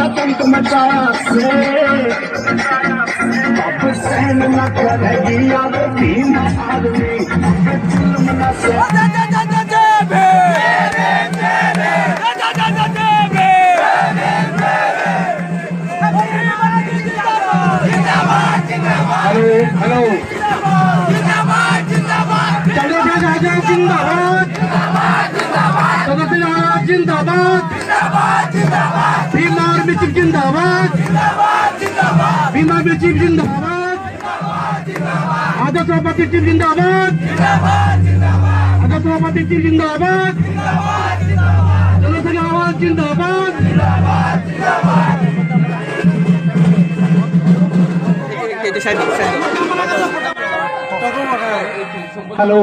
आतंक मचाया से अब सहन न करेगी अब तीन आदमी जुल्म न हेलो जिंदाबाद जिंदाबाद बीमार मित्र जिंदाबाद बीमार मित्र जिंदाबाद आदर्श सभापति जिंदाबाद आदर्श सभापति जिंदाबाद जनता आवाज जिंदाबाद हेलो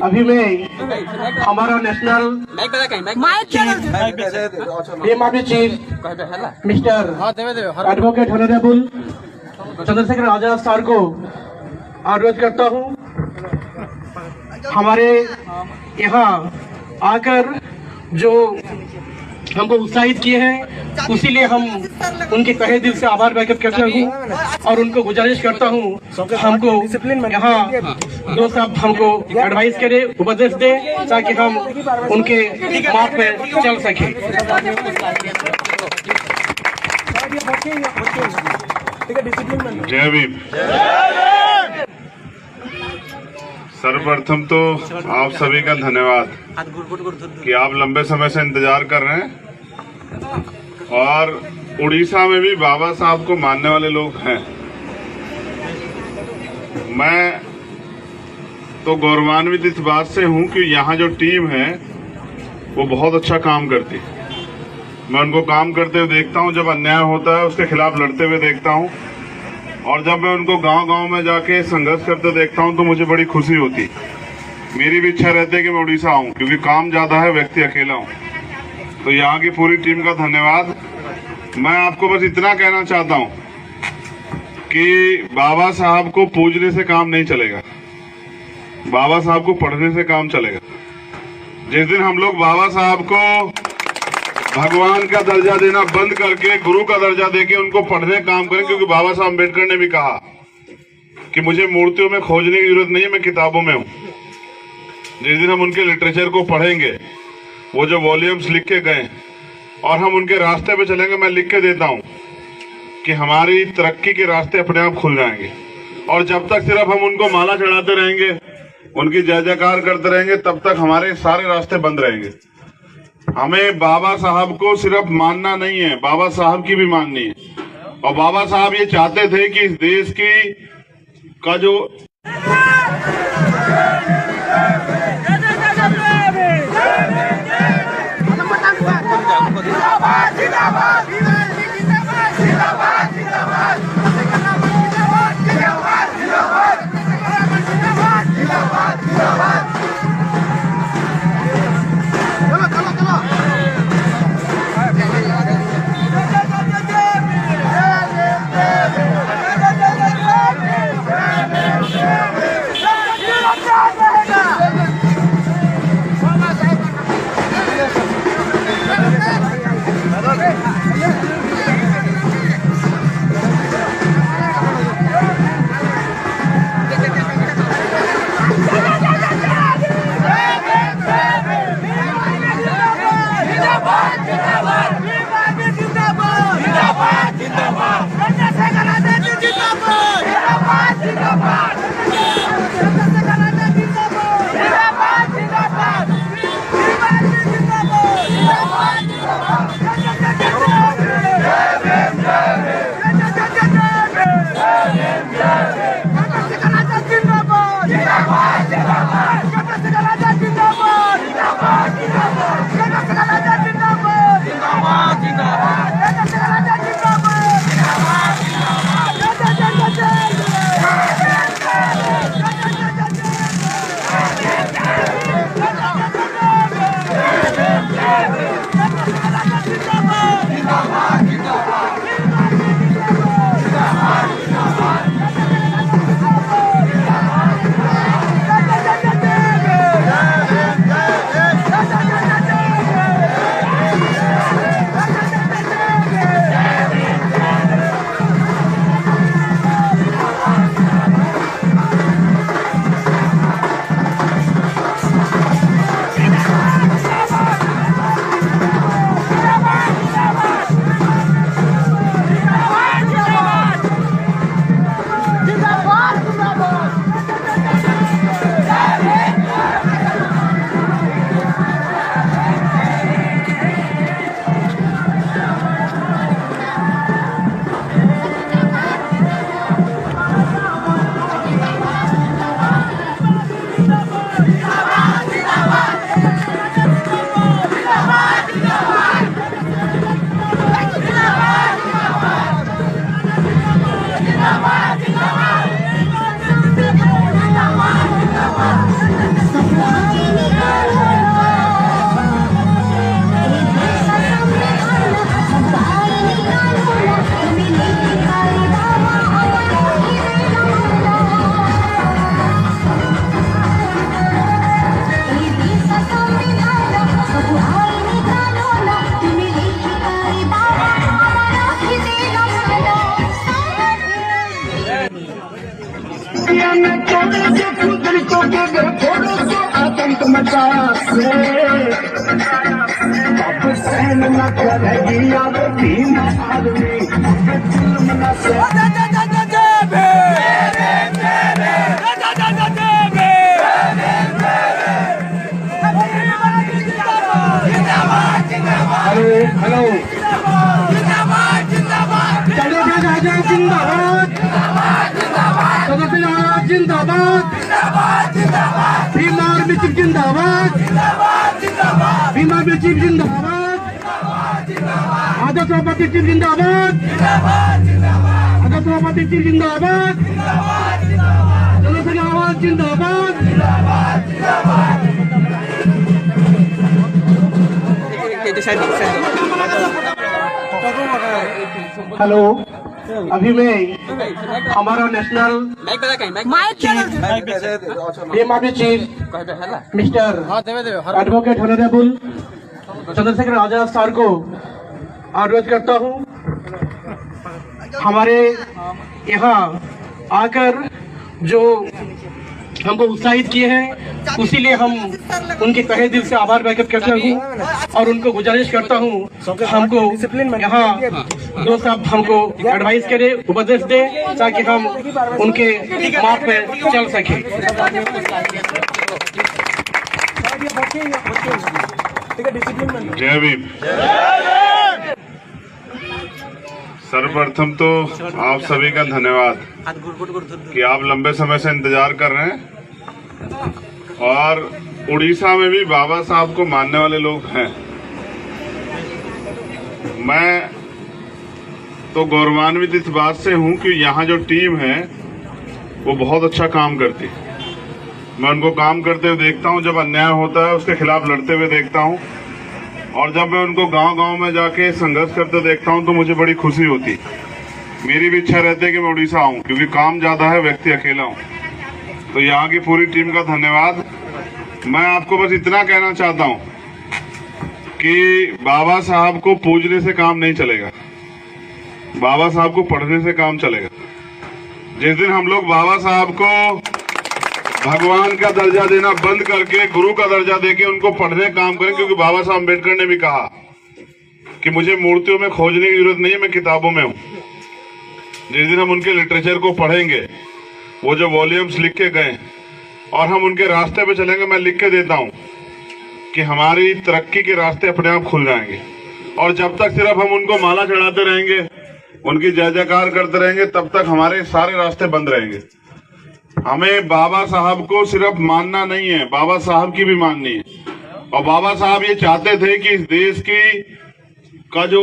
अभी मैं हमारा national BMRP chief mister advocate honourable Chandrashekhar Azad sir को अनुरोध करता हूं हमारे यहाँ आकर जो हमको उत्साहित किए हैं उसीलिए हम उनके तहे दिल से आभार व्यक्त करता हूँ और उनको गुजारिश करता हूँ हमको यहाँ दो साहब हमको एडवाइस करे उपदेश दे ताकि हम उनके मार्ग पे चल सके। जय भीम। सर्वप्रथम तो आप सभी का धन्यवाद कि आप लंबे समय से इंतजार कर रहे हैं और उड़ीसा में भी बाबा साहब को मानने वाले लोग हैं। मैं तो गौरवान्वित इस बात से हूं कि यहाँ जो टीम है वो बहुत अच्छा काम करती है। मैं उनको काम करते हुए देखता हूँ, जब अन्याय होता है उसके खिलाफ लड़ते हुए देखता हूँ, और जब मैं उनको गांव-गांव में जाके संघर्ष करते देखता हूँ तो मुझे बड़ी खुशी होती। मेरी भी इच्छा रहती है कि मैं उड़ीसा आऊँ, क्योंकि काम ज्यादा है, व्यक्ति अकेला हूँ। तो यहाँ की पूरी टीम का धन्यवाद। मैं आपको बस इतना कहना चाहता हूँ कि बाबा साहब को पूजने से काम नहीं चलेगा, बाबा साहब को पढ़ने से काम चलेगा। जिस दिन हम लोग बाबा साहब को भगवान का दर्जा देना बंद करके गुरु का दर्जा देके उनको पढ़ने काम करें, क्योंकि बाबा साहब अम्बेडकर ने भी कहा कि मुझे मूर्तियों में खोजने की जरूरत नहीं है, मैं किताबों में हूँ। जिस दिन हम उनके लिटरेचर को पढ़ेंगे, वो जो वॉल्यूम्स लिख के गए, और हम उनके रास्ते पे चलेंगे, मैं लिख के देता हूँ कि हमारी तरक्की के रास्ते अपने आप खुल जाएंगे। और जब तक सिर्फ हम उनको माला चढ़ाते रहेंगे, उनकी जय जयकार करते रहेंगे, तब तक हमारे सारे रास्ते बंद रहेंगे। हमें बाबा साहब को सिर्फ मानना नहीं है, बाबा साहब की भी माननी है। और बाबा साहब ये चाहते थे कि इस देश की का जो आतंक मचा से अब सहन न करेगी अब भीम आदमी जुल्म न हेलो जिंदाबाद जिंदाबाद भीम आर्मी चीफ जिंदाबाद भीम आर्मी चीफ जिंदाबाद आदर्श सभापति जी जिंदाबाद, आदर्श सभापति जी जिंदाबाद, जनसंघ आवाज जिंदाबाद। हेलो, अभी मैं हमारा national BMRP chief mister advocate honourable Chandrashekhar Azad sir को अनुरोध करता हूं, हमारे यहाँ आकर जो हमको उत्साहित किए हैं, उसीलिए हम उनके तहे दिल से आभार व्यक्त करता हूँ और उनको गुजारिश करता हूँ हमको यहाँ जो सब हमको एडवाइस करे, उपदेश दे, ताकि हम उनके मार्ग पे चल सके। जय भीम। सर्वप्रथम तो आप सभी का धन्यवाद कि आप लंबे समय से इंतजार कर रहे हैं और उड़ीसा में भी बाबा साहब को मानने वाले लोग हैं। मैं तो गौरवान्वित इस बात से हूं कि यहाँ जो टीम है वो बहुत अच्छा काम करती है। मैं उनको काम करते हुए देखता हूं, जब अन्याय होता है उसके खिलाफ लड़ते हुए देखता हूं, और जब मैं उनको गांव-गांव में जाके संघर्ष करते देखता हूं तो मुझे बड़ी खुशी होती। मेरी भी इच्छा रहती है कि मैं उड़ीसा आऊं, क्योंकि काम ज्यादा है, व्यक्ति अकेला हूं। तो यहाँ की पूरी टीम का धन्यवाद। मैं आपको बस इतना कहना चाहता हूं कि बाबा साहब को पूजने से काम नहीं चलेगा, बाबा साहब को पढ़ने से काम चलेगा। जिस दिन हम लोग बाबा साहब को भगवान का दर्जा देना बंद करके गुरु का दर्जा देके उनको पढ़ने का काम करें, क्योंकि बाबा साहब अम्बेडकर ने भी कहा कि मुझे मूर्तियों में खोजने की जरूरत नहीं है, मैं किताबों में हूं। जिस दिन हम उनके लिटरेचर को पढ़ेंगे, वो जो वॉल्यूम्स लिख के गए, और हम उनके रास्ते पे चलेंगे, मैं लिख के देता हूं कि हमारी तरक्की के रास्ते अपने आप खुल जाएंगे। और जब तक सिर्फ हम उनको माला चढ़ाते रहेंगे, उनकी जय जयकार करते रहेंगे, तब तक हमारे सारे रास्ते बंद रहेंगे। हमें बाबा साहब को सिर्फ मानना नहीं है, बाबा साहब की भी माननी है। और बाबा साहब ये चाहते थे कि इस देश की का जो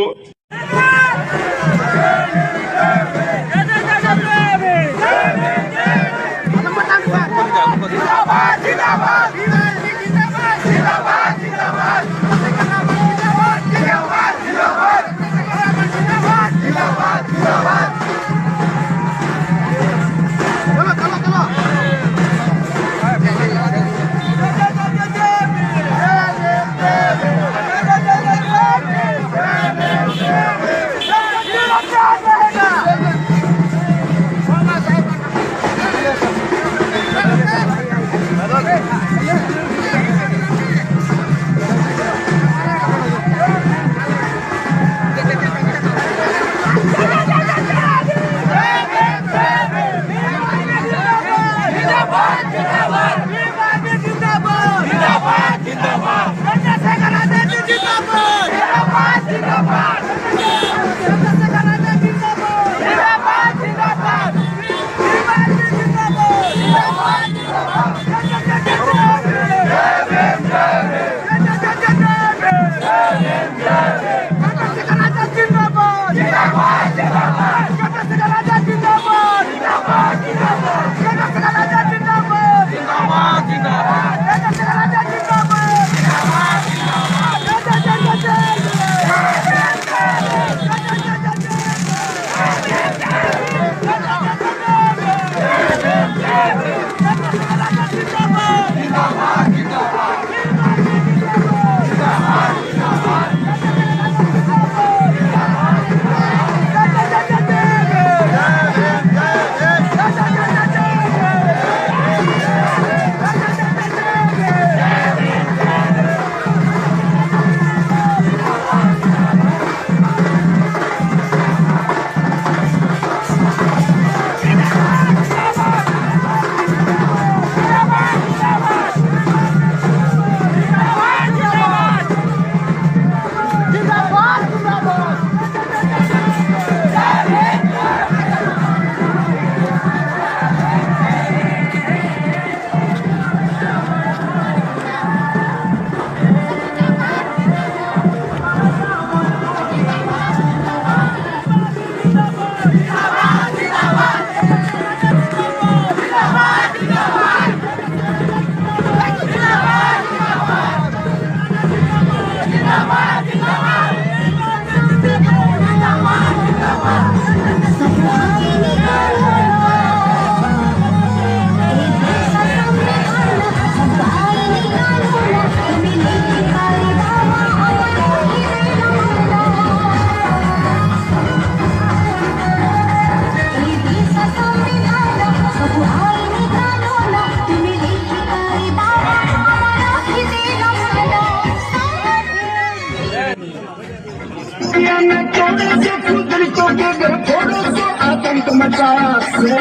आतंक मचा से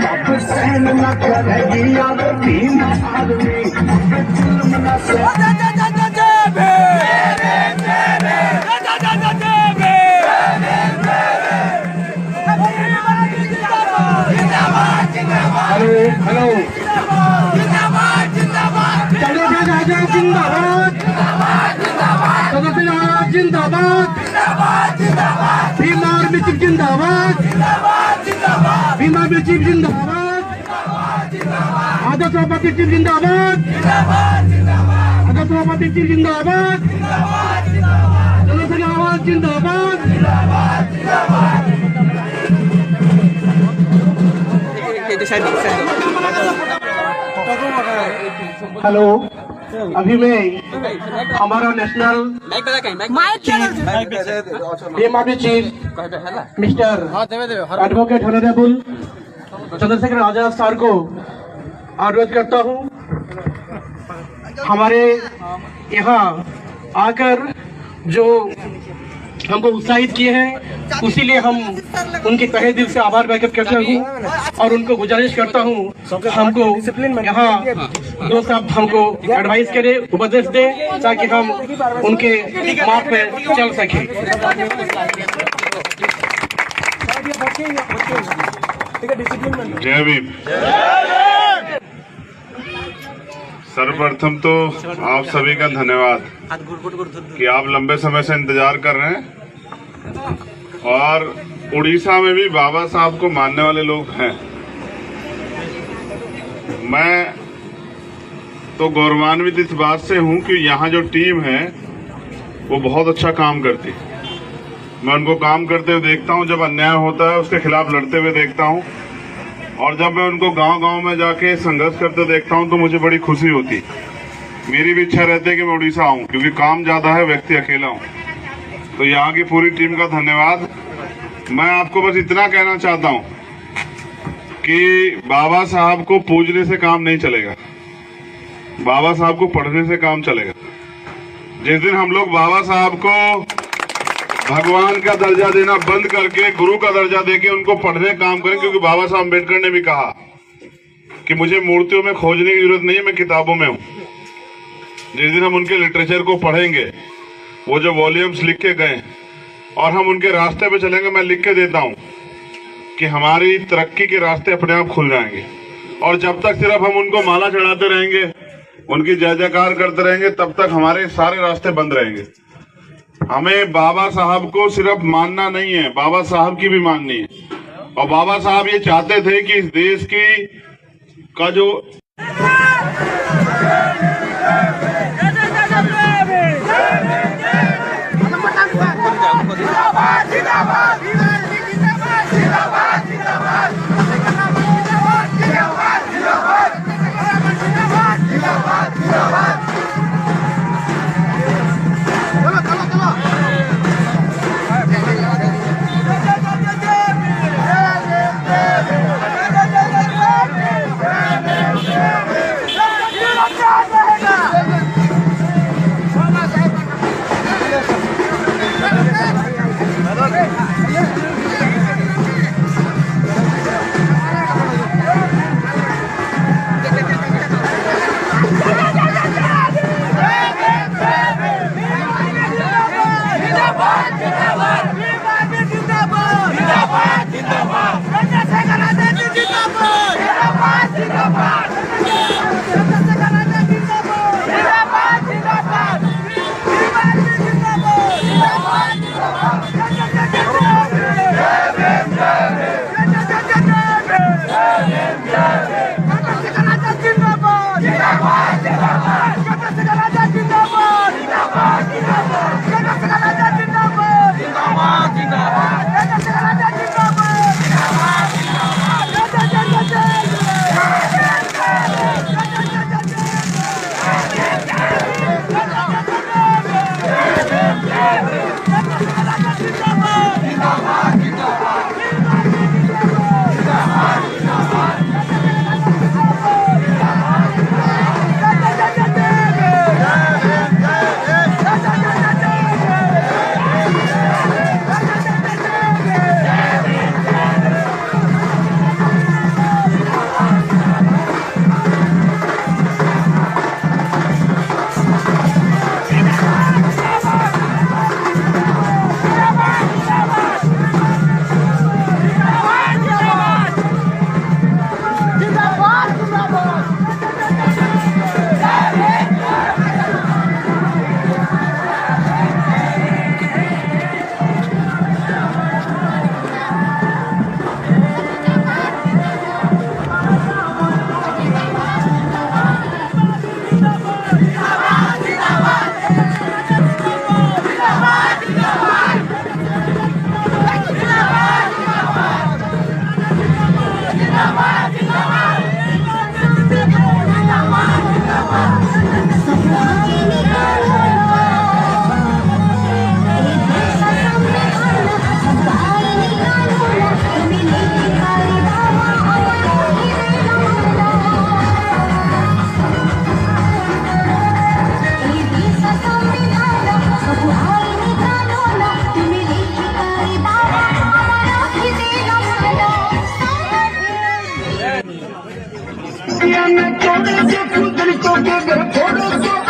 वापस सहन न करेगी अब तीन आदमी जुल्म न से हेलो हेलो जिंदाबाद जिंदाबाद बीमार मित्र जिंदाबाद बीमार मित्र जिंदाबाद आदर्श सभापति जिंदाबाद आदर्श सभापति जिंदाबाद जनसंघ आवाज जिंदाबाद हेलो अभी मैं हमारा national BMRP chief mister advocate honourable Chandrashekhar Azad sir को अनुरोध करता हूँ हमारे यहाँ आकर जो हमको उत्साहित किए हैं उसीलिए हम उनके तहे दिल से आभार व्यक्त करता हूँ और उनको गुजारिश करता हूँ हमको यहाँ दो साहब हमको एडवाइस करे उपदेश दे ताकि हम उनके मार्ग पे चल सके। जय भीम। सर्वप्रथम तो आप सभी का धन्यवाद कि आप लंबे समय से इंतजार कर रहे हैं और उड़ीसा में भी बाबा साहब को मानने वाले लोग हैं। मैं तो गौरवान्वित इस बात से हूं कि यहाँ जो टीम है वो बहुत अच्छा काम करती है। मैं उनको काम करते हुए देखता हूं, जब अन्याय होता है उसके खिलाफ लड़ते हुए देखता हूं और जब मैं उनको गांव-गांव में जाके संघर्ष करते देखता हूं तो मुझे बड़ी खुशी होती। मेरी भी इच्छा रहती है कि मैं उड़ीसा आऊं क्योंकि काम ज्यादा है, व्यक्ति अकेला हूं। तो यहाँ की पूरी टीम का धन्यवाद। मैं आपको बस इतना कहना चाहता हूं कि बाबा साहब को पूजने से काम नहीं चलेगा, बाबा साहब को पढ़ने से काम चलेगा। जिस दिन हम लोग बाबा साहब को भगवान का दर्जा देना बंद करके गुरु का दर्जा देके उनको पढ़ने का काम करें, क्योंकि बाबा साहब अम्बेडकर ने भी कहा कि मुझे मूर्तियों में खोजने की जरूरत नहीं है, मैं किताबों में हूँ। जिस दिन हम उनके लिटरेचर को पढ़ेंगे, वो जो वॉल्यूम्स लिख के गए और हम उनके रास्ते पे चलेंगे, मैं लिख के देता हूँ कि हमारी तरक्की के रास्ते अपने आप खुल जाएंगे। और जब तक सिर्फ हम उनको माला चढ़ाते रहेंगे, उनकी जय जयकार करते रहेंगे, तब तक हमारे सारे रास्ते बंद रहेंगे। हमें बाबा साहब को सिर्फ मानना नहीं है, बाबा साहब की भी माननी है। और बाबा साहब ये चाहते थे कि इस देश की का जो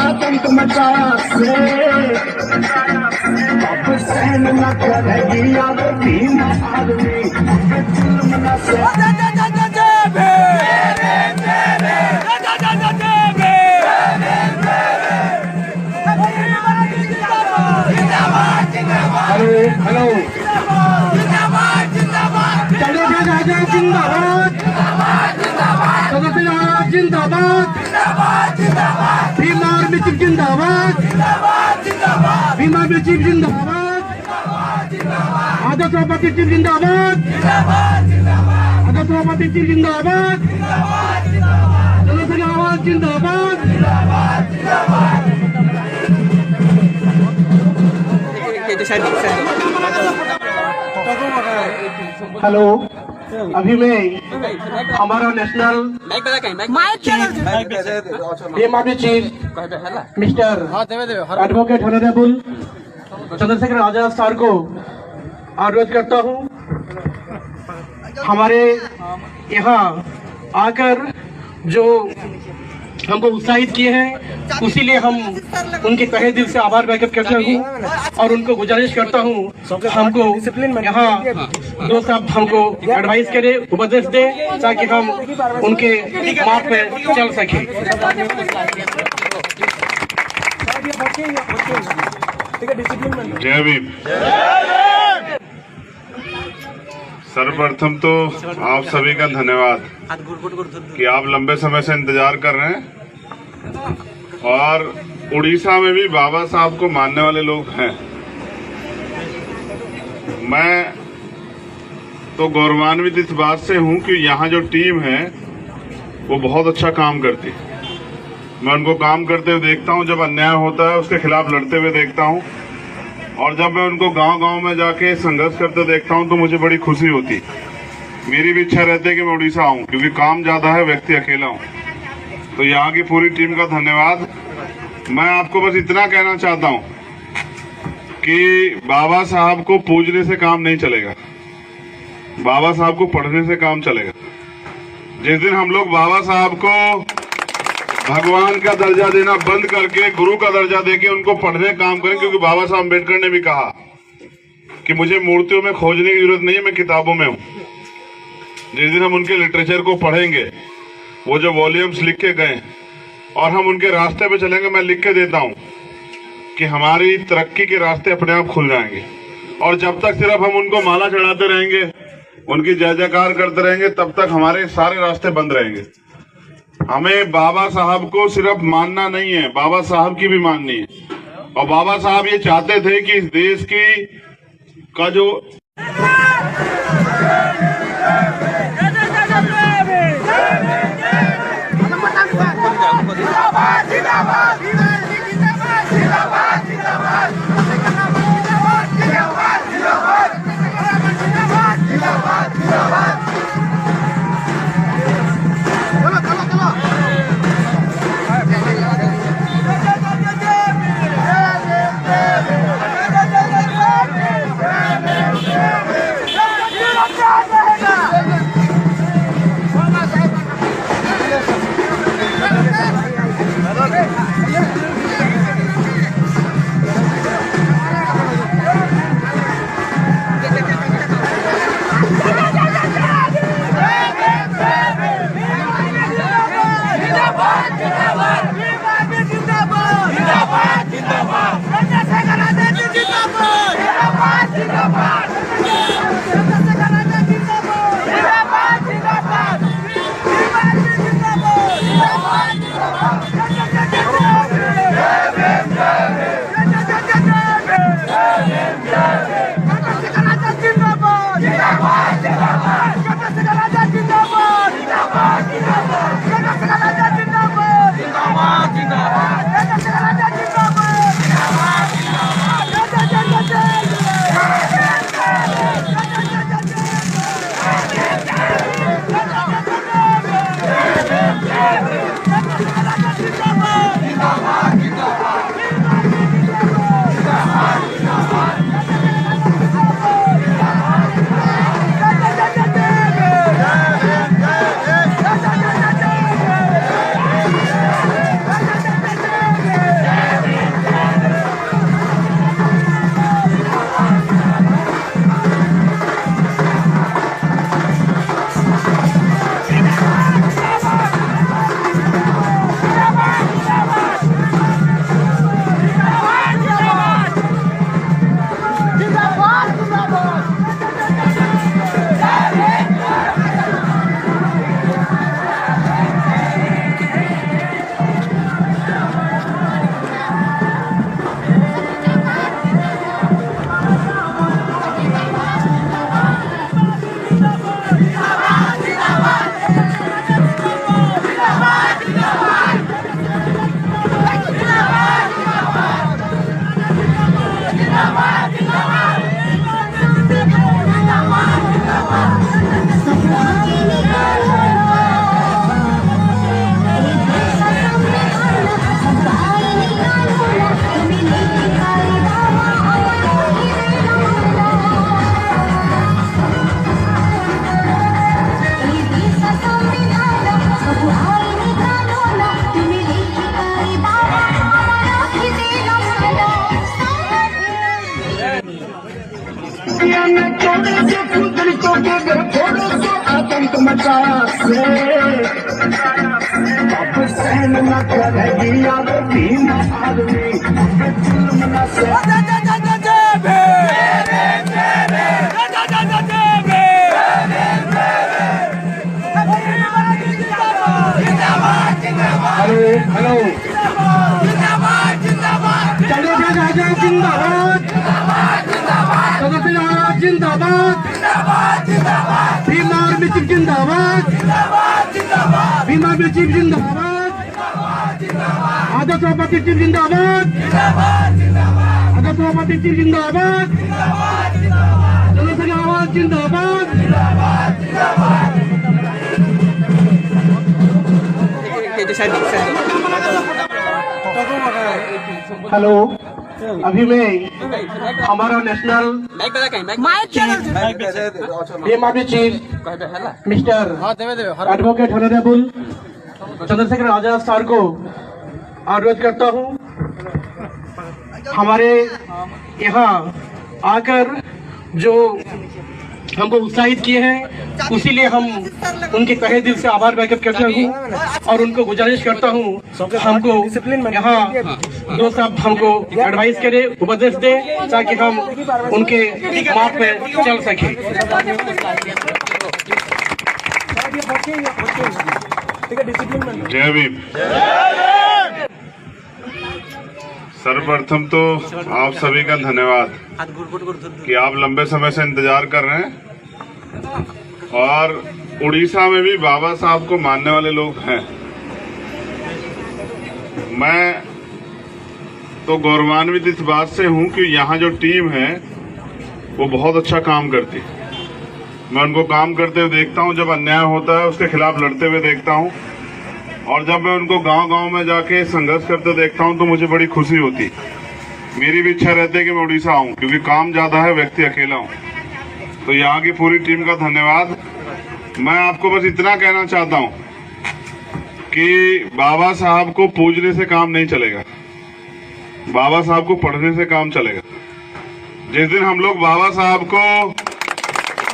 आतंक मचा अब सहन न करेगी अब तीन आदमी जुल्म न हेलो जिंदाबाद जिंदाबाद बीमार मित्र जिंदाबाद बीमार मित्र जिंदाबाद आदत रावती जिंदाबाद आदत रावती जिंदाबाद आवाज जिंदाबाद हेलो अभी मैं हमारा national BMRP chief mister advocate honourable Chandrashekhar Azad sir को अनुरोध करता हूँ हमारे यहाँ आकर जो हमको उत्साहित किए हैं उसीलिए हम उनके तहे दिल से आभार व्यक्त करता हूँ और उनको गुजारिश करता हूँ हमको यहाँ दो साहब हमको एडवाइस करे उपदेश दे ताकि हम उनके मार्ग पे चल सके। जय भीम। सर्वप्रथम तो आप सभी का धन्यवाद कि आप लंबे समय से इंतजार कर रहे हैं और उड़ीसा में भी बाबा साहब को मानने वाले लोग हैं। मैं तो गौरवान्वित इस बात से हूं कि यहाँ जो टीम है वो बहुत अच्छा काम करती है। मैं उनको काम करते हुए देखता हूं, जब अन्याय होता है उसके खिलाफ लड़ते हुए देखता हूं और जब मैं उनको गांव-गांव में जाके संघर्ष करते देखता हूं तो मुझे बड़ी खुशी होती। मेरी भी इच्छा रहती है कि मैं उड़ीसा आऊं क्योंकि काम ज्यादा है, व्यक्ति अकेला हूं। तो यहाँ की पूरी टीम का धन्यवाद। मैं आपको बस इतना कहना चाहता हूं कि बाबा साहब को पूजने से काम नहीं चलेगा, बाबा साहब को पढ़ने से काम चलेगा। जिस दिन हम लोग बाबा साहब को भगवान का दर्जा देना बंद करके गुरु का दर्जा देके उनको पढ़ने काम करें, क्योंकि बाबा साहब अम्बेडकर ने भी कहा कि मुझे मूर्तियों में खोजने की जरूरत नहीं है, मैं किताबों में हूं। जिस दिन हम उनके लिटरेचर को पढ़ेंगे, वो जो वॉल्यूम्स लिख के गए और हम उनके रास्ते पे चलेंगे, मैं लिख के देता हूं कि हमारी तरक्की के रास्ते अपने आप खुल जाएंगे। और जब तक सिर्फ हम उनको माला चढ़ाते रहेंगे, उनकी जय जयकार करते रहेंगे, तब तक हमारे सारे रास्ते बंद रहेंगे। हमें बाबा साहब को सिर्फ मानना नहीं है, बाबा साहब की भी माननी है। और बाबा साहब ये चाहते थे कि इस देश की का जो जिंदाबाद आतंक मचा अब सहन न करेगी अब तीन आदमी जुल्म न हेलो चंद्रशेखर जिंदाबाद, चंद्रशेखर जिंदाबाद, बीमार में चीफ जिंदाबाद, बीमार में चीफ जिंदाबाद, आदर्श सभापति चीफ जिंदाबाद, आदर्श सभापति चीफ जिंदाबाद, चंद्रशेखर जिंदाबाद। हेलो, अभी मैं हमारा national BMRP chief mister advocate honourable Chandrashekhar Azad sir को अनुरोध करता हूँ हमारे यहाँ आकर जो हमको उत्साहित किए हैं, उसीलिए हम उनके तहे दिल से आभार व्यक्त करता हूँ और उनको गुजारिश करता हूँ हमको यहाँ दो साहब हमको एडवाइस करे, उपदेश दे, ताकि हम उनके मार्ग पे चल सके। जय भीम। सर्वप्रथम तो आप सभी का धन्यवाद कि आप लंबे समय से इंतजार कर रहे हैं और उड़ीसा में भी बाबा साहब को मानने वाले लोग हैं। मैं तो गौरवान्वित इस बात से हूं कि यहाँ जो टीम है वो बहुत अच्छा काम करती है। मैं उनको काम करते हुए देखता हूं, जब अन्याय होता है उसके खिलाफ लड़ते हुए देखता हूं, और जब मैं उनको गांव-गांव में जाके संघर्ष करते देखता हूं तो मुझे बड़ी खुशी होती। मेरी भी इच्छा रहती है कि मैं उड़ीसा आऊं, क्योंकि काम ज्यादा है, व्यक्ति अकेला हूं। तो यहाँ की पूरी टीम का धन्यवाद। मैं आपको बस इतना कहना चाहता हूं कि बाबा साहब को पूजने से काम नहीं चलेगा, बाबा साहब को पढ़ने से काम चलेगा। जिस दिन हम लोग बाबा साहब को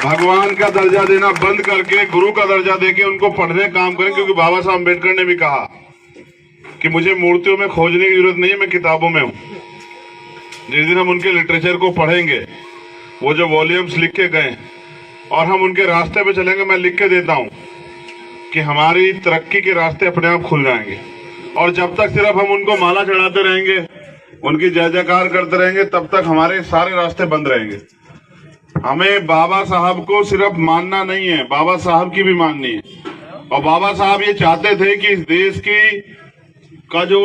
भगवान का दर्जा देना बंद करके गुरु का दर्जा देके उनको पढ़ने काम करें, क्योंकि बाबा साहब अम्बेडकर ने भी कहा कि मुझे मूर्तियों में खोजने की जरूरत नहीं है, मैं किताबों में हूं। जिस दिन हम उनके लिटरेचर को पढ़ेंगे, वो जो वॉल्यूम्स लिख के गए और हम उनके रास्ते पे चलेंगे, मैं लिख के देता हूँ कि हमारी तरक्की के रास्ते अपने आप खुल जाएंगे। और जब तक सिर्फ हम उनको माला चढ़ाते रहेंगे, उनकी जय जयकार करते रहेंगे, तब तक हमारे सारे रास्ते बंद रहेंगे। हमें बाबा साहब को सिर्फ मानना नहीं है, बाबा साहब की भी माननी है। और बाबा साहब ये चाहते थे कि इस देश की का जो